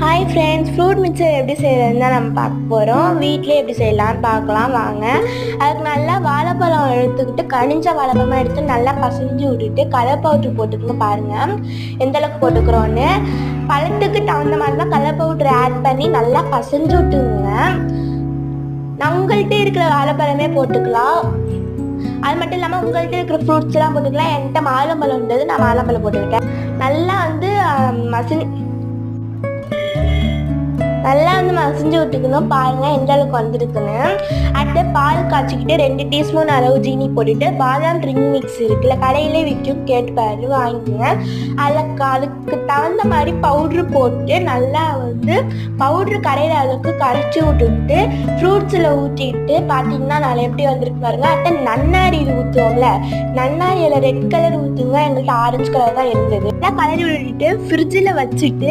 Hi friends, fruit mixture எப்படி செய்கிறதுன்னு தான் நம்ம பார்க்க போகிறோம். வீட்டிலே எப்படி செய்யலான்னு பார்க்கலாம் வாங்க. அதுக்கு நல்லா வாழைப்பழம் எடுத்துக்கிட்டு கனிஞ்ச வாழைப்பழமாக எடுத்து நல்லா பசைஞ்சு விட்டுட்டு கலர் பவுட்ரு போட்டுக்கணும். பாருங்கள் எந்த அளவுக்கு போட்டுக்கிறோன்னு. பழத்துக்கு தகுந்த மாதிரி தான் கலர் பவுட்ரு ஆட் பண்ணி நல்லா பசைஞ்சு விட்டுங்க. நான் உங்கள்கிட்ட இருக்கிற வாழைப்பழமே போட்டுக்கலாம். அது மட்டும் இல்லாமல் உங்கள்கிட்ட இருக்கிற ஃப்ரூட்ஸ்லாம் போட்டுக்கலாம். என்கிட்ட மாதுளம்பழம் இருந்தது, நான் மாதுளம்பழம் போட்டுக்கிட்டேன். நல்லா மசிஞ்சு விட்டுக்கணும். பாருங்கள் எந்த அளவுக்கு வந்துருக்குன்னு. அடுத்து பால் காய்ச்சிக்கிட்டு 2 டீஸ்பூன் அளவு ஜீனி போட்டுட்டு பாதாம் ட்ரிங்க் மிக்ஸ் இருக்குல்ல, கடையிலே விற்கும், கேட்டு பாரு வாங்கிக்கோங்க. அதுக்கு தகுந்த மாதிரி பவுட்ரு போட்டு நல்லா பவுட்ரு கரையிற அளவுக்கு கரைச்சி விட்டுட்டு ஃப்ரூட்ஸில் ஊற்றிட்டு பார்த்தீங்கன்னா நல்லா எப்படி வந்திருக்கு பாருங்க. அடுத்து நன்னாரி ஊற்றுவோம்ல, நன்னாரியில் ரெட் கலர் ஊற்றுங்க. எங்கள்கிட்ட ஆரஞ்சு கலர் தான் இருந்தது. நல்லா கலரி விட்டுட்டு ஃப்ரிட்ஜில் வச்சுட்டு